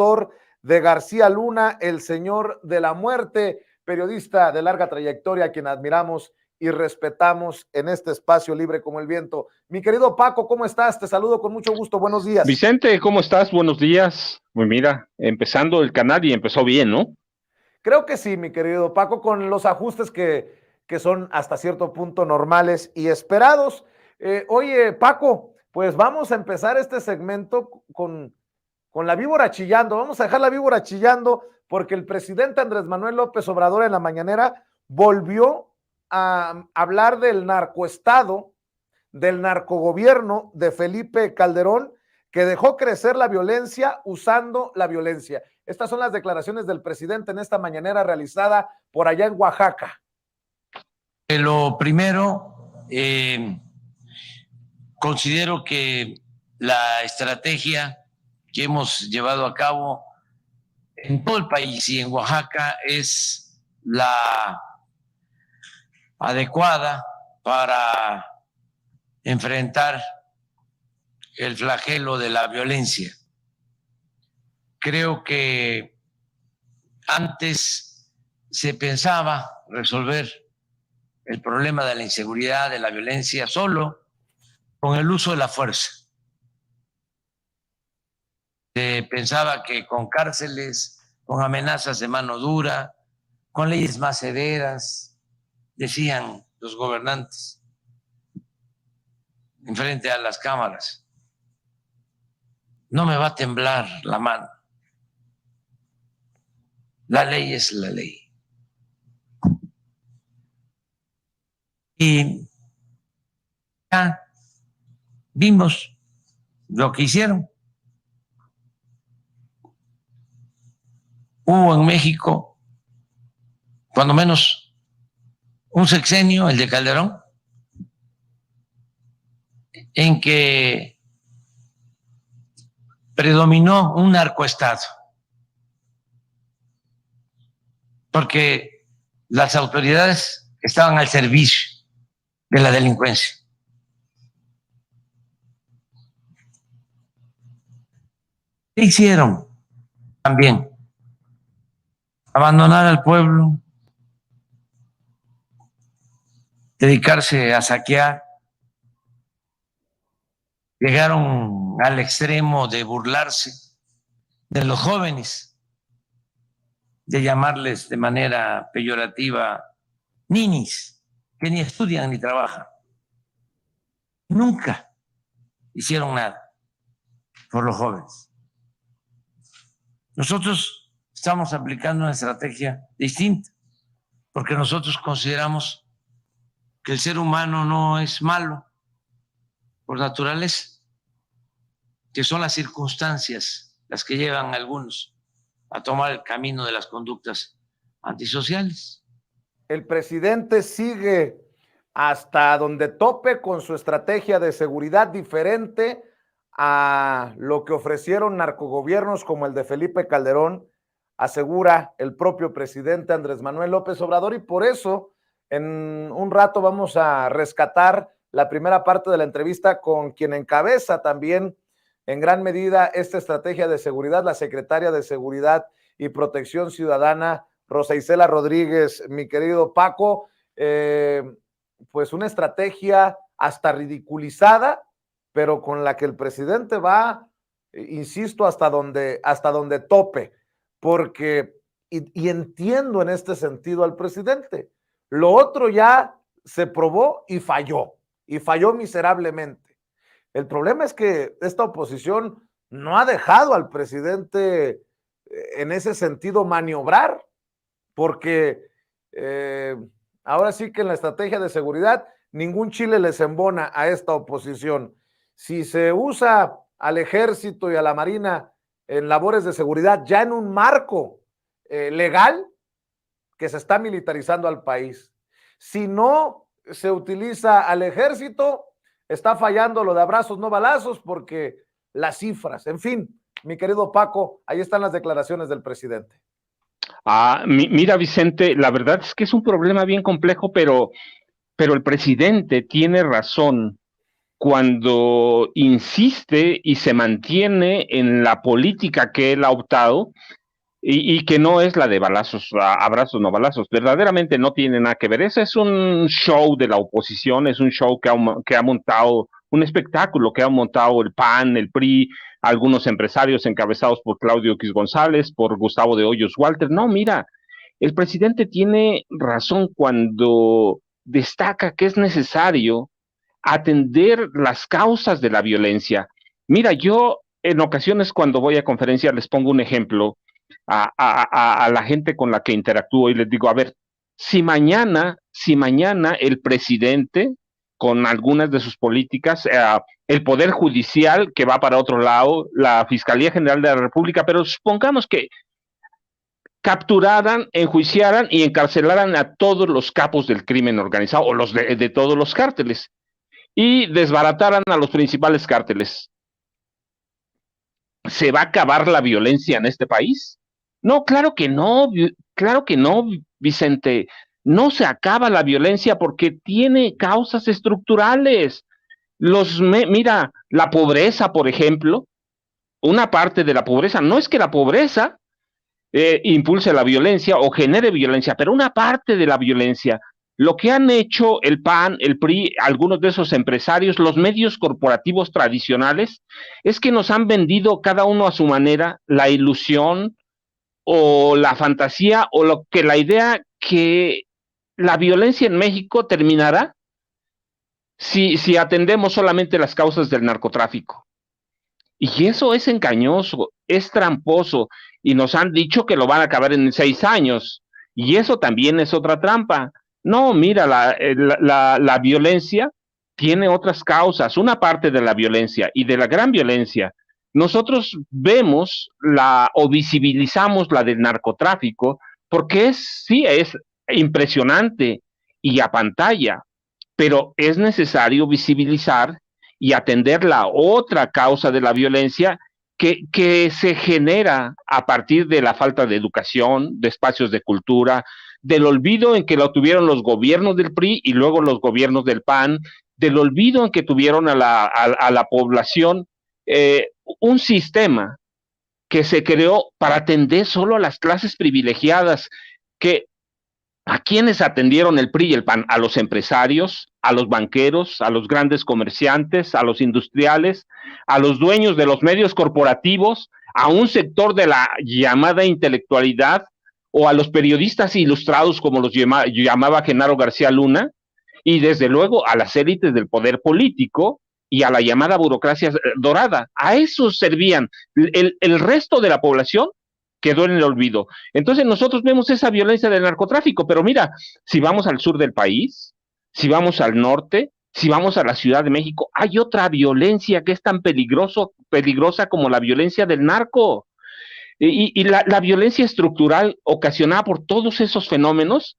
autor de García Luna, el Señor de la Muerte, periodista de larga trayectoria, a quien admiramos y respetamos en este espacio libre como el viento. Mi querido Paco, ¿cómo estás? Te saludo con mucho gusto, buenos días. Vicente, ¿cómo estás? Buenos días. Pues mira, empezando el canal y empezó bien, ¿no? Creo que sí, mi querido Paco, con los ajustes que son hasta cierto punto normales y esperados. Oye, Paco, pues vamos a empezar este segmento con la víbora chillando. Vamos a dejar la víbora chillando porque el presidente Andrés Manuel López Obrador en la mañanera volvió a hablar del narcoestado, del narcogobierno de Felipe Calderón, que dejó crecer la violencia usando la violencia. Estas son las declaraciones del presidente en esta mañanera realizada por allá en Oaxaca. Lo primero, considero que la estrategia que hemos llevado a cabo en todo el país y en Oaxaca es la adecuada para enfrentar el flagelo de la violencia. Creo que antes se pensaba resolver el problema de la inseguridad, de la violencia, solo con el uso de la fuerza. Se pensaba que con cárceles, con amenazas de mano dura, con leyes más severas, decían los gobernantes en frente a las cámaras, no me va a temblar la mano. La ley es la ley. Y ya vimos lo que hicieron. Hubo en México, cuando menos, un sexenio, el de Calderón, en que predominó un narcoestado, porque las autoridades estaban al servicio de la delincuencia. ¿Qué hicieron? También abandonar al pueblo, dedicarse a saquear. Llegaron al extremo de burlarse de los jóvenes, de llamarles de manera peyorativa ninis, que ni estudian ni trabajan. Nunca hicieron nada por los jóvenes. Nosotros estamos aplicando una estrategia distinta, porque nosotros consideramos que el ser humano no es malo por naturaleza, que son las circunstancias las que llevan a algunos a tomar el camino de las conductas antisociales. El presidente sigue hasta donde tope con su estrategia de seguridad diferente a lo que ofrecieron narcogobiernos como el de Felipe Calderón, asegura el propio presidente Andrés Manuel López Obrador, y por eso en un rato vamos a rescatar la primera parte de la entrevista con quien encabeza también en gran medida esta estrategia de seguridad, la secretaria de Seguridad y Protección Ciudadana, Rosa Isela Rodríguez. Mi querido Paco, pues una estrategia hasta ridiculizada, pero con la que el presidente va, insisto, hasta donde tope, porque, y entiendo en este sentido al presidente, lo otro ya se probó y falló miserablemente. El problema es que esta oposición no ha dejado al presidente en ese sentido maniobrar, porque ahora sí que en la estrategia de seguridad ningún chile les embona a esta oposición. Si se usa al ejército y a la marina en labores de seguridad ya en un marco legal, que se está militarizando al país. Si no se utiliza al ejército, está fallando lo de abrazos no balazos, porque las cifras, en fin, mi querido Paco, ahí están las declaraciones del presidente. Mira, Vicente, la verdad es que es un problema bien complejo, pero el presidente tiene razón cuando insiste y se mantiene en la política que él ha optado y que no es la de balazos, abrazos, no balazos, verdaderamente no tiene nada que ver. Ese es un show de la oposición, es un show que ha montado, un espectáculo que ha montado el PAN, el PRI, algunos empresarios encabezados por Claudio X González, por Gustavo de Hoyos Walter. No, mira, el presidente tiene razón cuando destaca que es necesario atender las causas de la violencia. Mira, yo en ocasiones cuando voy a conferencias les pongo un ejemplo a la gente con la que interactúo y les digo, a ver, si mañana el presidente con algunas de sus políticas, el Poder Judicial que va para otro lado, la Fiscalía General de la República, pero supongamos que capturaran, enjuiciaran y encarcelaran a todos los capos del crimen organizado o los de todos los cárteles y desbarataran a los principales cárteles. ¿Se va a acabar la violencia en este país? No, claro que no, Vicente. No se acaba la violencia porque tiene causas estructurales. Mira, la pobreza, por ejemplo, una parte de la pobreza, no es que la pobreza impulse la violencia o genere violencia, pero una parte de la violencia, lo que han hecho el PAN, el PRI, algunos de esos empresarios, los medios corporativos tradicionales, es que nos han vendido cada uno a su manera la ilusión o la fantasía o la idea que la violencia en México terminará si atendemos solamente las causas del narcotráfico. Y eso es engañoso, es tramposo, y nos han dicho que lo van a acabar en 6 años, y eso también es otra trampa. No, mira, la violencia tiene otras causas, una parte de la violencia y de la gran violencia. Nosotros vemos o visibilizamos la del narcotráfico porque sí, es impresionante y a pantalla, pero es necesario visibilizar y atender la otra causa de la violencia que se genera a partir de la falta de educación, de espacios de cultura, del olvido en que lo tuvieron los gobiernos del PRI y luego los gobiernos del PAN, del olvido en que tuvieron a la población, un sistema que se creó para atender solo a las clases privilegiadas, ¿a quiénes atendieron el PRI y el PAN? A los empresarios, a los banqueros, a los grandes comerciantes, a los industriales, a los dueños de los medios corporativos, a un sector de la llamada intelectualidad o a los periodistas ilustrados como los llamaba Genaro García Luna, y desde luego a las élites del poder político y a la llamada burocracia dorada. A eso servían. El resto de la población quedó en el olvido. Entonces nosotros vemos esa violencia del narcotráfico, pero mira, si vamos al sur del país, si vamos al norte, si vamos a la Ciudad de México, hay otra violencia que es tan peligrosa como la violencia del narco. Y la violencia estructural ocasionada por todos esos fenómenos,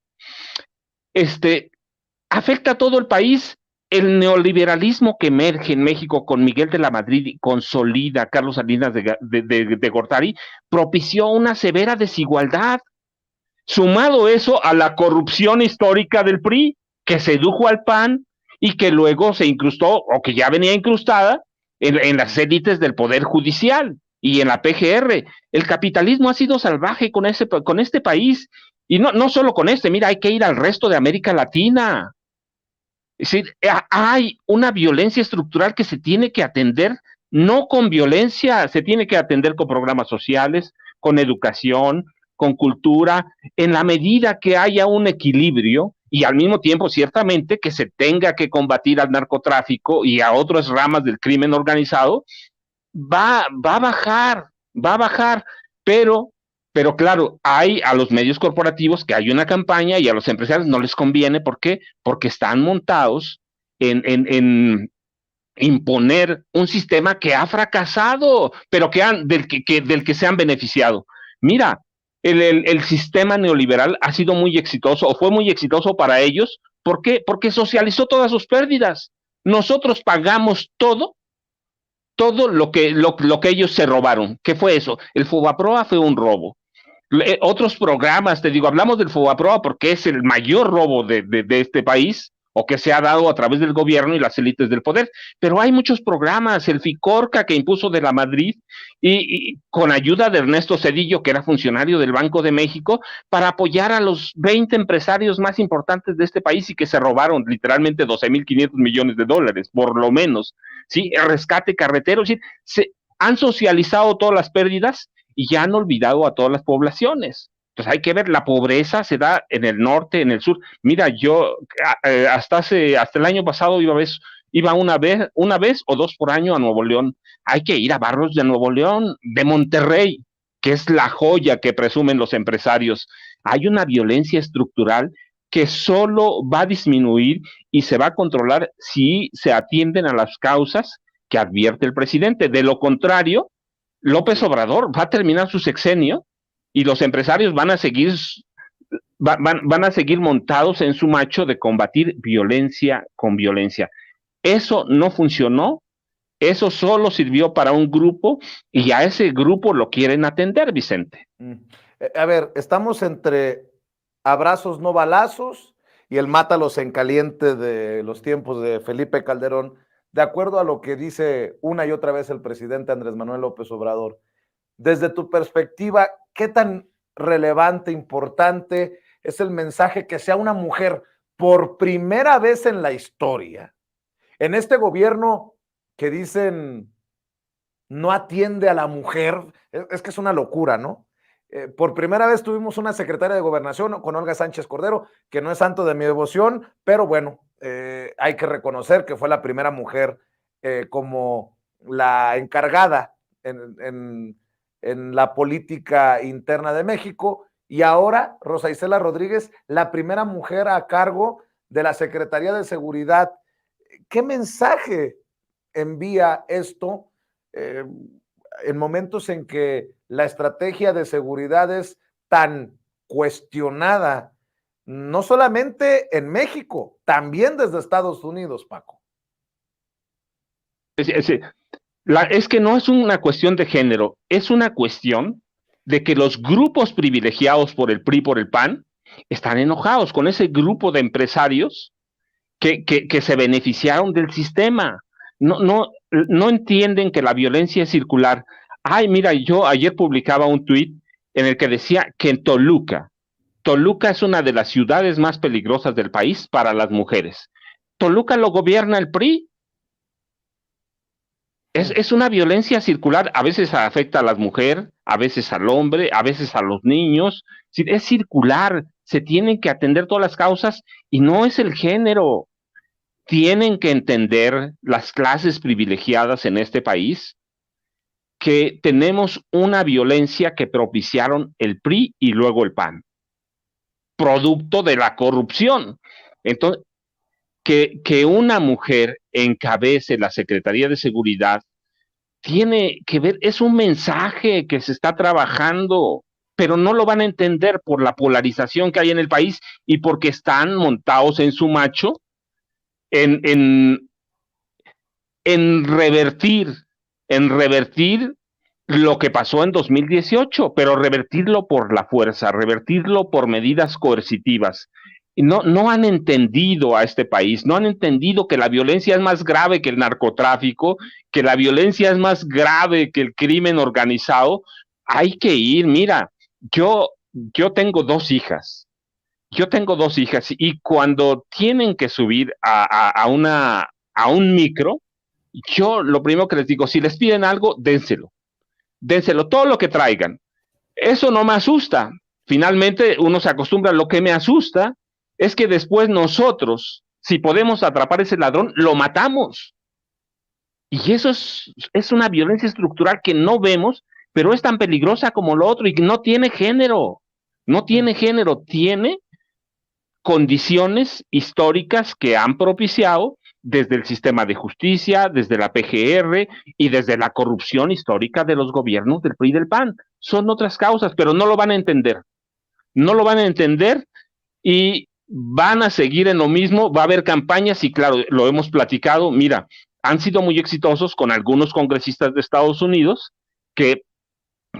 afecta a todo el país. El neoliberalismo que emerge en México con Miguel de la Madrid y consolida a Carlos Salinas de Gortari, propició una severa desigualdad. Sumado eso a la corrupción histórica del PRI, que sedujo al PAN y que luego se incrustó, o que ya venía incrustada, en las élites del Poder Judicial y en la PGR. El capitalismo ha sido salvaje con este país, y no solo con mira, hay que ir al resto de América Latina. Es decir, hay una violencia estructural que se tiene que atender, no con violencia, se tiene que atender con programas sociales, con educación, con cultura, en la medida que haya un equilibrio y al mismo tiempo, ciertamente, que se tenga que combatir al narcotráfico y a otras ramas del crimen organizado, va a bajar, pero claro, hay a los medios corporativos que hay una campaña y a los empresarios no les conviene. ¿Por qué? Porque están montados en imponer un sistema que ha fracasado, pero del que se han beneficiado. Mira, el sistema neoliberal ha sido muy exitoso, o fue muy exitoso para ellos. ¿Por qué? Porque socializó todas sus pérdidas. Nosotros pagamos todo lo que ellos se robaron. ¿Qué fue eso? El Fobaproa fue un robo. Otros programas, te digo, hablamos del Fobaproa porque es el mayor robo de este país, o que se ha dado a través del gobierno y las élites del poder. Pero hay muchos programas, el FICORCA que impuso de la Madrid y con ayuda de Ernesto Zedillo, que era funcionario del Banco de México, para apoyar a los 20 empresarios más importantes de este país y que se robaron literalmente 12.500 millones de dólares, por lo menos. ¿Sí? El rescate carretero, ¿sí? Se han socializado todas las pérdidas y ya han olvidado a todas las poblaciones. Entonces hay que ver, la pobreza se da en el norte, en el sur. Mira, yo hasta el año pasado iba una vez o dos por año a Nuevo León. Hay que ir a barrios de Nuevo León, de Monterrey, que es la joya que presumen los empresarios. Hay una violencia estructural que solo va a disminuir y se va a controlar si se atienden a las causas que advierte el presidente. De lo contrario, López Obrador va a terminar su sexenio y los empresarios van a seguir montados en su macho de combatir violencia con violencia. Eso no funcionó, eso solo sirvió para un grupo y a ese grupo lo quieren atender, Vicente. A ver, estamos entre abrazos no balazos y el mátalos en caliente de los tiempos de Felipe Calderón, de acuerdo a lo que dice una y otra vez el presidente Andrés Manuel López Obrador. Desde tu perspectiva, ¿qué tan relevante, importante es el mensaje que sea una mujer por primera vez en la historia, en este gobierno que dicen no atiende a la mujer? Es que es una locura, ¿no? Por primera vez tuvimos una secretaria de Gobernación con Olga Sánchez Cordero, que no es santo de mi devoción, pero bueno, hay que reconocer que fue la primera mujer como la encargada en la política interna de México, y ahora Rosa Isela Rodríguez, la primera mujer a cargo de la Secretaría de Seguridad. ¿Qué mensaje envía esto en momentos en que la estrategia de seguridad es tan cuestionada, no solamente en México, también desde Estados Unidos, Paco? Es que no es una cuestión de género, es una cuestión de que los grupos privilegiados por el PRI, por el PAN, están enojados con ese grupo de empresarios que se beneficiaron del sistema. No entienden que la violencia es circular. Ay, mira, yo ayer publicaba un tuit en el que decía que en Toluca es una de las ciudades más peligrosas del país para las mujeres. Toluca lo gobierna el PRI. Es una violencia circular, a veces afecta a las mujeres, a veces al hombre, a veces a los niños. Es circular, se tienen que atender todas las causas y no es el género. Tienen que entender las clases privilegiadas en este país que tenemos una violencia que propiciaron el PRI y luego el PAN, producto de la corrupción. Entonces, que una mujer encabece la Secretaría de Seguridad tiene que ver, es un mensaje que se está trabajando, pero no lo van a entender por la polarización que hay en el país y porque están montados en su macho en revertir lo que pasó en 2018, pero revertirlo por la fuerza, revertirlo por medidas coercitivas. Y no han entendido a este país, no han entendido que la violencia es más grave que el narcotráfico, que la violencia es más grave que el crimen organizado. Hay que ir, mira, yo tengo dos hijas. Y cuando tienen que subir a un micro, yo lo primero que les digo, si les piden algo, dénselo, todo lo que traigan. Eso no me asusta. Finalmente uno se acostumbra. Lo que me asusta es que después nosotros, si podemos atrapar ese ladrón, lo matamos. Y eso es una violencia estructural que no vemos, pero es tan peligrosa como lo otro y que no tiene género. Tiene condiciones históricas que han propiciado desde el sistema de justicia, desde la PGR y desde la corrupción histórica de los gobiernos del PRI y del PAN. Son otras causas, pero no lo van a entender. Y van a seguir en lo mismo. Va a haber campañas y claro, lo hemos platicado. Mira, han sido muy exitosos con algunos congresistas de Estados Unidos que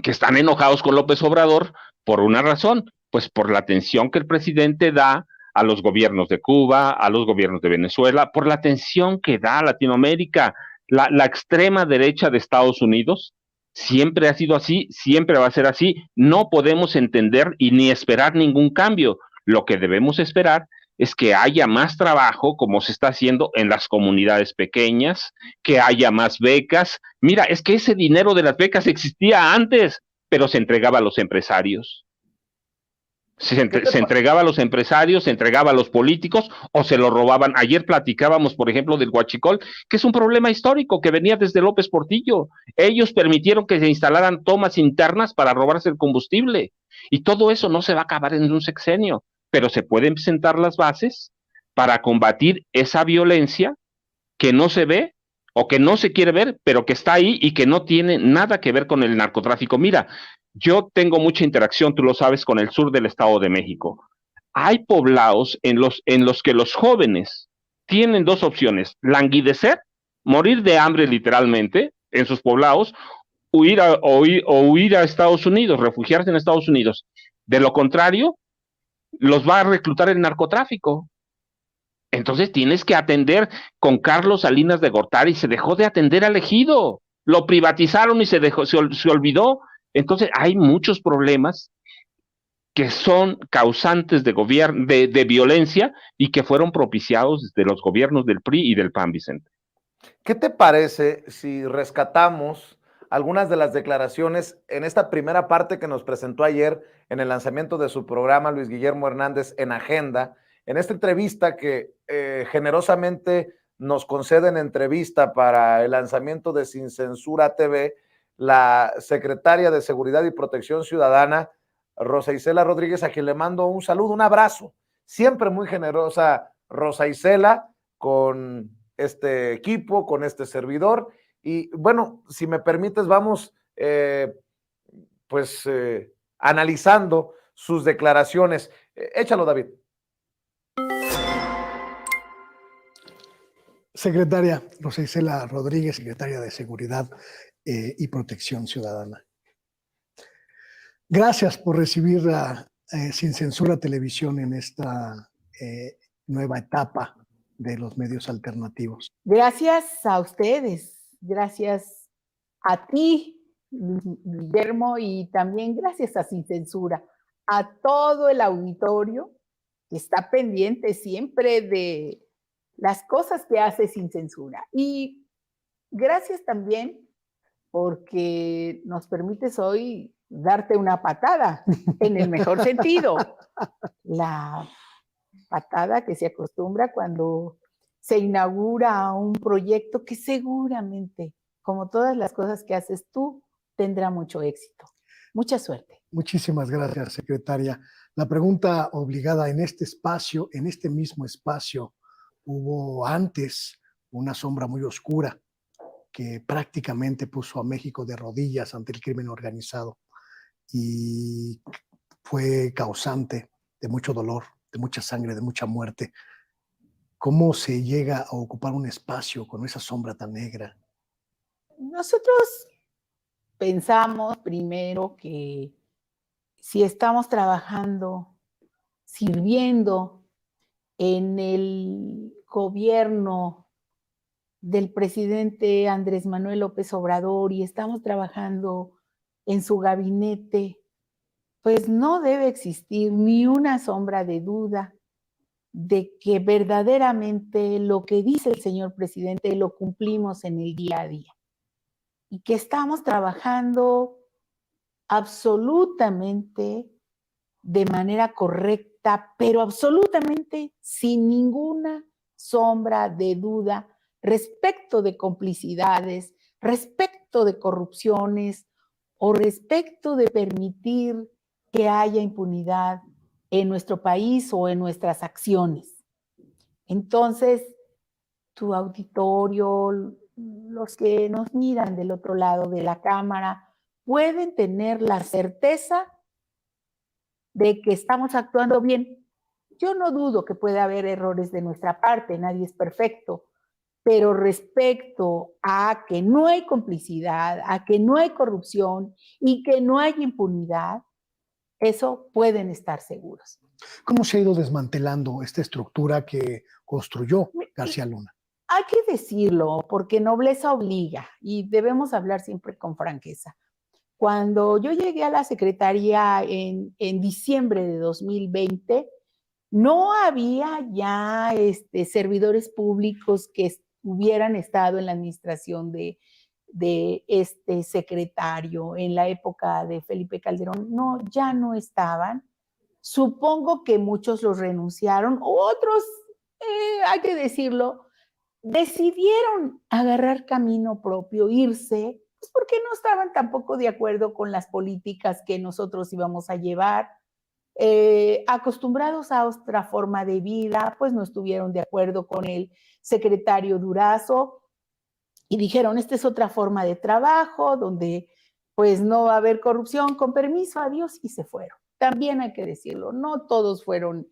están enojados con López Obrador por una razón, pues por la atención que el presidente da a los gobiernos de Cuba, a los gobiernos de Venezuela, por la atención que da a Latinoamérica. La extrema derecha de Estados Unidos siempre ha sido así, siempre va a ser así. No podemos entender y ni esperar ningún cambio. Lo que debemos esperar es que haya más trabajo, como se está haciendo en las comunidades pequeñas, que haya más becas. Mira, es que ese dinero de las becas existía antes, pero se entregaba a los empresarios. Se entregaba a los empresarios, se entregaba a los políticos o se lo robaban. Ayer platicábamos, por ejemplo, del huachicol, que es un problema histórico que venía desde López Portillo. Ellos permitieron que se instalaran tomas internas para robarse el combustible. Y todo eso no se va a acabar en un sexenio, pero se pueden sentar las bases para combatir esa violencia que no se ve o que no se quiere ver, pero que está ahí y que no tiene nada que ver con el narcotráfico. Mira, yo tengo mucha interacción, tú lo sabes, con el sur del Estado de México. Hay poblados en los que los jóvenes tienen dos opciones: languidecer, morir de hambre literalmente en sus poblados, huir a Estados Unidos, refugiarse en Estados Unidos. De lo contrario, los va a reclutar el narcotráfico. Entonces tienes que atender. Con Carlos Salinas de Gortari se dejó de atender al ejido, lo privatizaron y se olvidó. Entonces hay muchos problemas que son causantes de violencia y que fueron propiciados desde los gobiernos del PRI y del PAN, Vicente. ¿Qué te parece si rescatamos algunas de las declaraciones en esta primera parte que nos presentó ayer en el lanzamiento de su programa Luis Guillermo Hernández en Agenda, en esta entrevista que generosamente nos conceden entrevista para el lanzamiento de Sin Censura TV, la secretaria de Seguridad y Protección Ciudadana, Rosa Isela Rodríguez, a quien le mando un saludo, un abrazo, siempre muy generosa Rosa Isela con este equipo, con este servidor. Y bueno, si me permites, vamos analizando sus declaraciones. Échalo, David. Secretaria Rosa Isela Rodríguez, secretaria de Seguridad y Protección Ciudadana. Gracias por recibir a Sin Censura Televisión en esta nueva etapa de los medios alternativos. Gracias a ustedes, gracias a ti, Guillermo, y también gracias a Sin Censura, a todo el auditorio que está pendiente siempre de las cosas que hace Sin Censura. Y gracias también porque nos permites hoy darte una patada, en el mejor sentido. La patada que se acostumbra cuando se inaugura un proyecto que seguramente, como todas las cosas que haces tú, tendrá mucho éxito. Mucha suerte. Muchísimas gracias, secretaria. La pregunta obligada: en este espacio, en este mismo espacio, hubo antes una sombra muy oscura que prácticamente puso a México de rodillas ante el crimen organizado y fue causante de mucho dolor, de mucha sangre, de mucha muerte. ¿Cómo se llega a ocupar un espacio con esa sombra tan negra? Nosotros pensamos primero que si estamos trabajando, sirviendo en el gobierno del presidente Andrés Manuel López Obrador y estamos trabajando en su gabinete, pues no debe existir ni una sombra de duda de que verdaderamente lo que dice el señor presidente lo cumplimos en el día a día y que estamos trabajando absolutamente de manera correcta, pero absolutamente sin ninguna sombra de duda respecto de complicidades, respecto de corrupciones o respecto de permitir que haya impunidad en nuestro país o en nuestras acciones. Entonces, tu auditorio, los que nos miran del otro lado de la cámara, pueden tener la certeza de que estamos actuando bien. Yo no dudo que pueda haber errores de nuestra parte, nadie es perfecto, pero respecto a que no hay complicidad, a que no hay corrupción y que no hay impunidad, eso pueden estar seguros. ¿Cómo se ha ido desmantelando esta estructura que construyó García Luna? Hay que decirlo, porque nobleza obliga y debemos hablar siempre con franqueza. Cuando yo llegué a la Secretaría en diciembre de 2020, no había ya servidores públicos que hubieran estado en la administración de este secretario en la época de Felipe Calderón. No, ya no estaban. Supongo que muchos los renunciaron, otros, hay que decirlo, decidieron agarrar camino propio, irse, pues porque no estaban tampoco de acuerdo con las políticas que nosotros íbamos a llevar. Acostumbrados a otra forma de vida, pues no estuvieron de acuerdo con el secretario Durazo y dijeron, esta es otra forma de trabajo, donde pues no va a haber corrupción, con permiso, adiós, y se fueron. También hay que decirlo, no todos fueron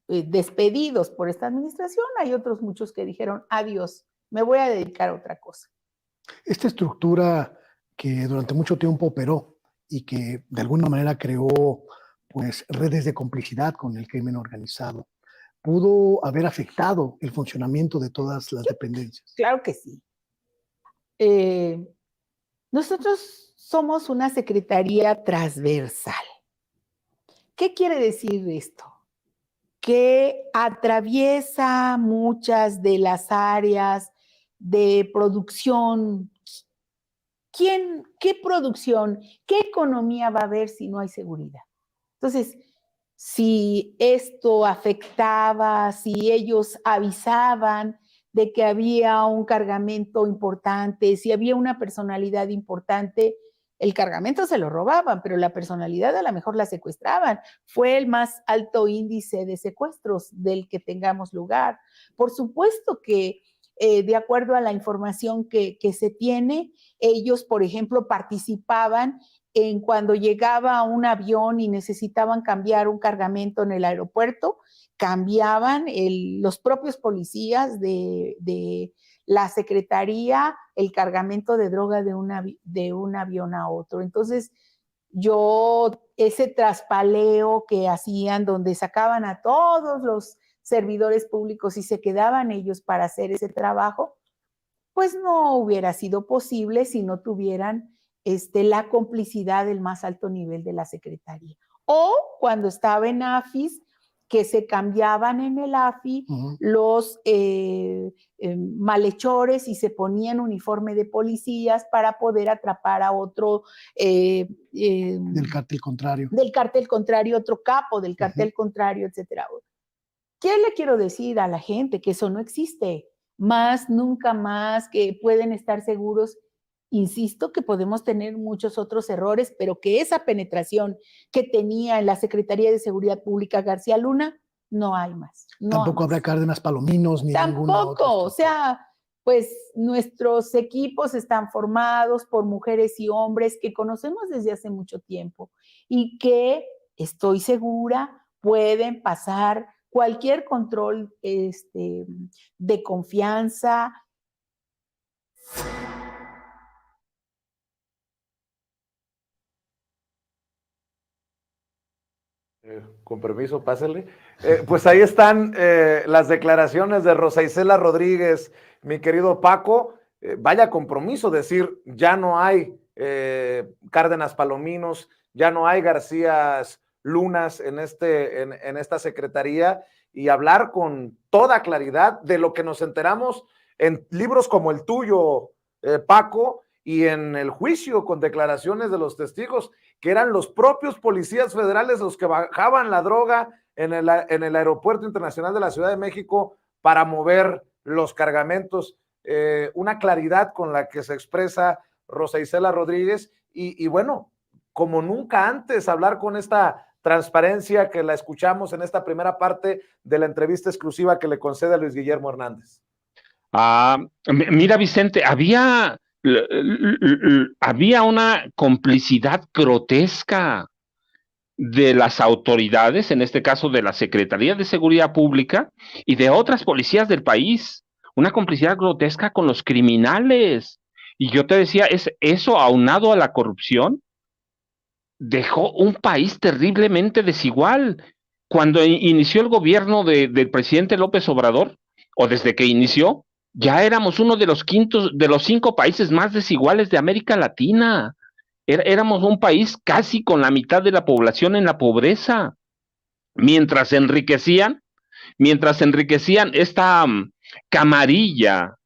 despedidos por esta administración, hay otros muchos que dijeron, adiós, me voy a dedicar a otra cosa. Esta estructura que durante mucho tiempo operó y que de alguna manera creó pues redes de complicidad con el crimen organizado, ¿pudo haber afectado el funcionamiento de todas las dependencias? Claro que sí. Nosotros somos una secretaría transversal. ¿Qué quiere decir esto? Que atraviesa muchas de las áreas de producción. ¿Qué producción, qué economía va a haber si no hay seguridad? Entonces, si esto afectaba, si ellos avisaban de que había un cargamento importante, si había una personalidad importante, el cargamento se lo robaban, pero la personalidad a lo mejor la secuestraban. Fue el más alto índice de secuestros del que tengamos lugar. Por supuesto que de acuerdo a la información que se tiene, ellos, por ejemplo, participaban en cuando llegaba un avión y necesitaban cambiar un cargamento en el aeropuerto, cambiaban los propios policías de la secretaría el cargamento de droga de un avión a otro. Entonces, ese traspaleo que hacían, donde sacaban a todos los servidores públicos y se quedaban ellos para hacer ese trabajo, pues no hubiera sido posible si no tuvieran la complicidad del más alto nivel de la Secretaría. O cuando estaba en AFIS, que se cambiaban en el AFI los malhechores y se ponían uniforme de policías para poder atrapar a otro del cártel contrario. Del cártel contrario, otro capo del cártel contrario, etcétera. ¿Qué le quiero decir a la gente? Que eso no existe. Más, nunca más, que pueden estar seguros. Insisto que podemos tener muchos otros errores, pero que esa penetración que tenía en la Secretaría de Seguridad Pública García Luna, no hay más. Tampoco habrá Cárdenas Palominos ni ninguna otra. Tampoco, o sea, pues nuestros equipos están formados por mujeres y hombres que conocemos desde hace mucho tiempo y que, estoy segura, pueden pasar cualquier control de confianza. Con permiso, pásele. Pues ahí están las declaraciones de Rosa Isela Rodríguez, mi querido Paco. Vaya compromiso decir, ya no hay Cárdenas Palominos, ya no hay Garcías Lunas en esta secretaría, y hablar con toda claridad de lo que nos enteramos en libros como el tuyo, Paco, y en el juicio con declaraciones de los testigos, que eran los propios policías federales los que bajaban la droga en el Aeropuerto Internacional de la Ciudad de México para mover los cargamentos. Una claridad con la que se expresa Rosa Isela Rodríguez, y bueno, como nunca antes, hablar con esta transparencia que la escuchamos en esta primera parte de la entrevista exclusiva que le concede a Luis Guillermo Hernández. Mira, Vicente, había una complicidad grotesca de las autoridades, en este caso de la Secretaría de Seguridad Pública y de otras policías del país, una complicidad grotesca con los criminales. Y yo te decía, es eso aunado a la corrupción, dejó un país terriblemente desigual. Cuando inició el gobierno del presidente López Obrador, o desde que inició, ya éramos uno de los de los 5 países más desiguales de América Latina. Éramos un país casi con la mitad de la población en la pobreza, mientras se enriquecían, esta camarilla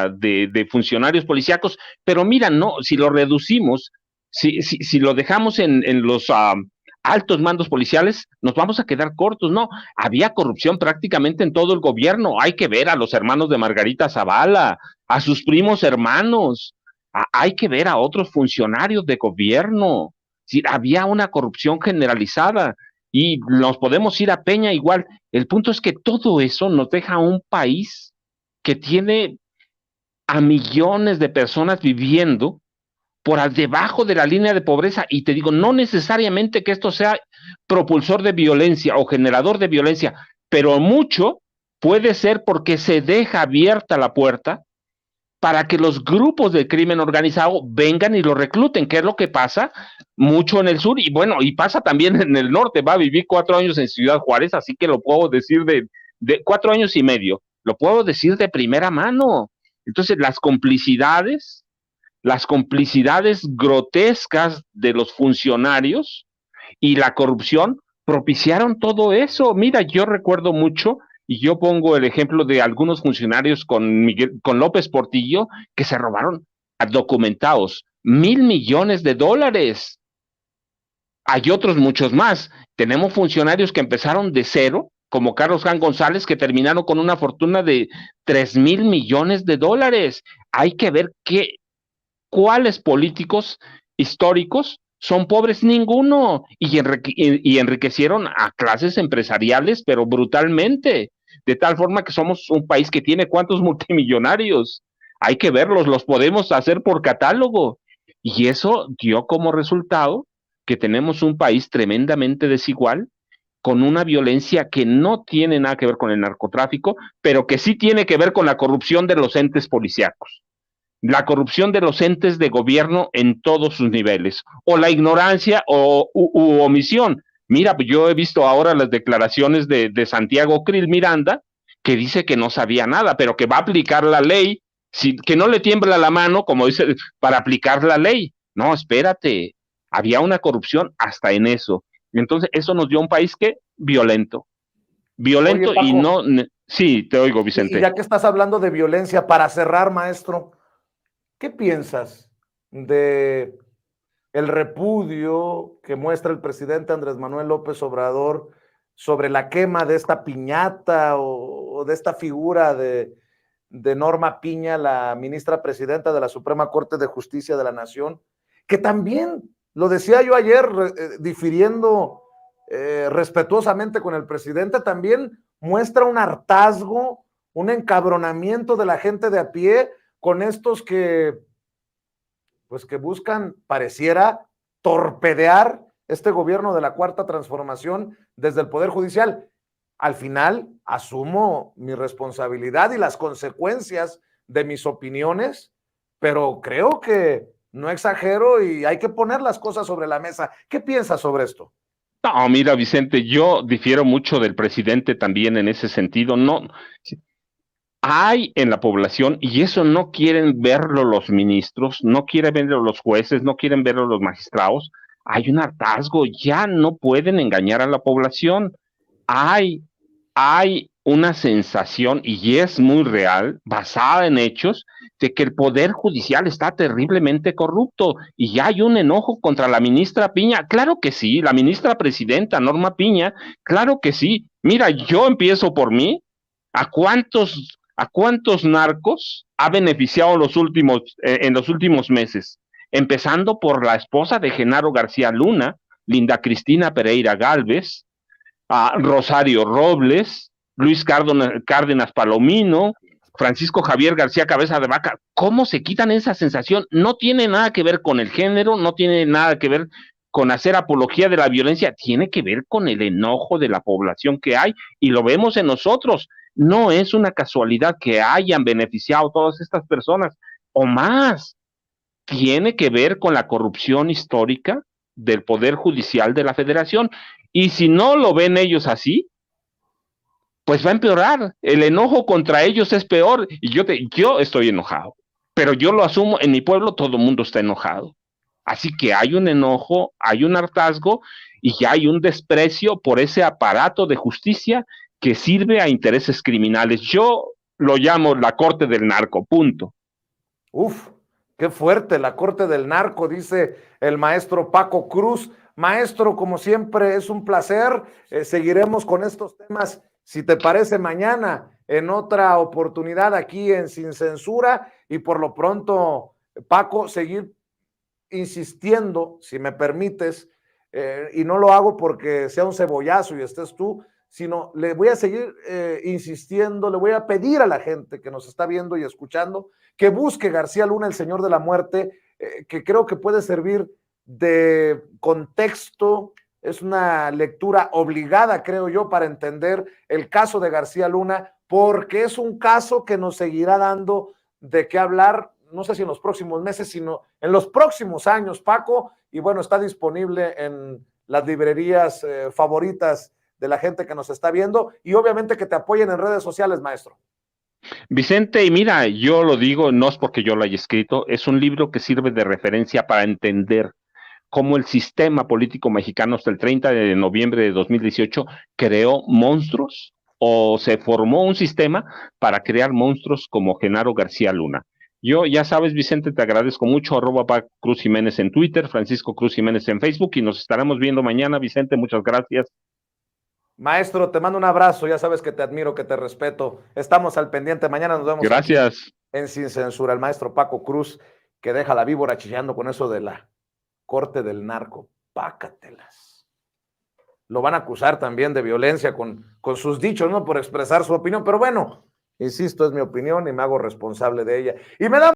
de funcionarios policíacos. Pero mira, no, si lo reducimos, si lo dejamos en los altos mandos policiales, nos vamos a quedar cortos. No, había corrupción prácticamente en todo el gobierno. Hay que ver a los hermanos de Margarita Zavala, a sus primos hermanos, hay que ver a otros funcionarios de gobierno. Sí, había una corrupción generalizada y nos podemos ir a Peña igual. El punto es que todo eso nos deja un país que tiene a millones de personas viviendo por debajo de la línea de pobreza. Y te digo, no necesariamente que esto sea propulsor de violencia o generador de violencia, pero mucho puede ser porque se deja abierta la puerta para que los grupos de crimen organizado vengan y lo recluten, que es lo que pasa mucho en el sur, y bueno, y pasa también en el norte. Va a vivir 4 años en Ciudad Juárez, así que lo puedo decir de 4 años y medio, lo puedo decir de primera mano. Entonces, las complicidades grotescas de los funcionarios y la corrupción propiciaron todo eso. Mira, yo recuerdo mucho, y yo pongo el ejemplo de algunos funcionarios con López Portillo, que se robaron documentados $1,000 millones. Hay otros muchos más. Tenemos funcionarios que empezaron de cero, como Carlos Jan González, que terminaron con una fortuna de $3,000 millones. Hay que ver cuáles políticos históricos son pobres. Ninguno, y enriquecieron a clases empresariales, pero brutalmente, de tal forma que somos un país que tiene ¿cuántos multimillonarios? Hay que verlos, los podemos hacer por catálogo, y eso dio como resultado que tenemos un país tremendamente desigual, con una violencia que no tiene nada que ver con el narcotráfico, pero que sí tiene que ver con la corrupción de los entes policíacos, la corrupción de los entes de gobierno en todos sus niveles, o la ignorancia u omisión. Mira, yo he visto ahora las declaraciones de Santiago Krill Miranda, que dice que no sabía nada, pero que va a aplicar la ley, que no le tiembla la mano, como dice, para aplicar la ley. No, espérate, había una corrupción hasta en eso. Entonces, eso nos dio un país que violento. Oye, Paco, y no... Sí, te oigo, Vicente. Y ya que estás hablando de violencia, para cerrar, maestro, ¿qué piensas de el repudio que muestra el presidente Andrés Manuel López Obrador sobre la quema de esta piñata o de esta figura de Norma Piña, la ministra presidenta de la Suprema Corte de Justicia de la Nación, que también, lo decía yo ayer, difiriendo respetuosamente con el presidente, también muestra un hartazgo, un encabronamiento de la gente de a pie con estos que, pues que buscan, pareciera, torpedear este gobierno de la Cuarta Transformación desde el Poder Judicial. Al final, asumo mi responsabilidad y las consecuencias de mis opiniones, pero creo que no exagero y hay que poner las cosas sobre la mesa. ¿Qué piensas sobre esto? No, mira, Vicente, yo difiero mucho del presidente también en ese sentido. No, hay en la población, y eso no quieren verlo los ministros, no quieren verlo los jueces, no quieren verlo los magistrados. Hay un hartazgo, ya no pueden engañar a la población. Hay una sensación, y es muy real, basada en hechos, de que el Poder Judicial está terriblemente corrupto, y ya hay un enojo contra la ministra Piña. Claro que sí, la ministra presidenta Norma Piña, claro que sí. Mira, yo empiezo por mí. ¿A cuántos narcos ha beneficiado en los últimos meses? Empezando por la esposa de Genaro García Luna, Linda Cristina Pereira Gálvez, a Rosario Robles, Luis Cárdenas Palomino, Francisco Javier García Cabeza de Vaca. ¿Cómo se quitan esa sensación? No tiene nada que ver con el género, no tiene nada que ver con hacer apología de la violencia, tiene que ver con el enojo de la población que hay, y lo vemos en nosotros. No es una casualidad que hayan beneficiado todas estas personas, o más. Tiene que ver con la corrupción histórica del Poder Judicial de la Federación. Y si no lo ven ellos así, pues va a empeorar. El enojo contra ellos es peor. Y yo estoy enojado, pero yo lo asumo. En mi pueblo todo el mundo está enojado. Así que hay un enojo, hay un hartazgo y ya hay un desprecio por ese aparato de justicia que sirve a intereses criminales. Yo lo llamo la corte del narco, punto. Uf, qué fuerte, la corte del narco, dice el maestro Paco Cruz. Maestro, como siempre, es un placer. Seguiremos con estos temas, si te parece, mañana, en otra oportunidad aquí en Sin Censura. Y por lo pronto, Paco, seguir insistiendo, si me permites, y no lo hago porque sea un cebollazo y estés tú, sino le voy a seguir insistiendo, le voy a pedir a la gente que nos está viendo y escuchando que busque García Luna, el Señor de la Muerte, que creo que puede servir de contexto, es una lectura obligada, creo yo, para entender el caso de García Luna, porque es un caso que nos seguirá dando de qué hablar, no sé si en los próximos meses, sino en los próximos años, Paco, y bueno, está disponible en las librerías favoritas de la gente que nos está viendo, y obviamente que te apoyen en redes sociales, maestro. Vicente, y mira, yo lo digo, no es porque yo lo haya escrito, es un libro que sirve de referencia para entender cómo el sistema político mexicano hasta el 30 de noviembre de 2018 creó monstruos o se formó un sistema para crear monstruos como Genaro García Luna. Yo, ya sabes, Vicente, te agradezco mucho, @Cruz Jiménez en Twitter, Francisco Cruz Jiménez en Facebook, y nos estaremos viendo mañana, Vicente, muchas gracias. Maestro, te mando un abrazo, ya sabes que te admiro, que te respeto. Estamos al pendiente, mañana nos vemos. Gracias. En Sin Censura, el maestro Paco Cruz, que deja la víbora chillando con eso de la corte del narco. Pácatelas. Lo van a acusar también de violencia con sus dichos, ¿no? Por expresar su opinión, pero bueno, insisto, es mi opinión y me hago responsable de ella. Y me da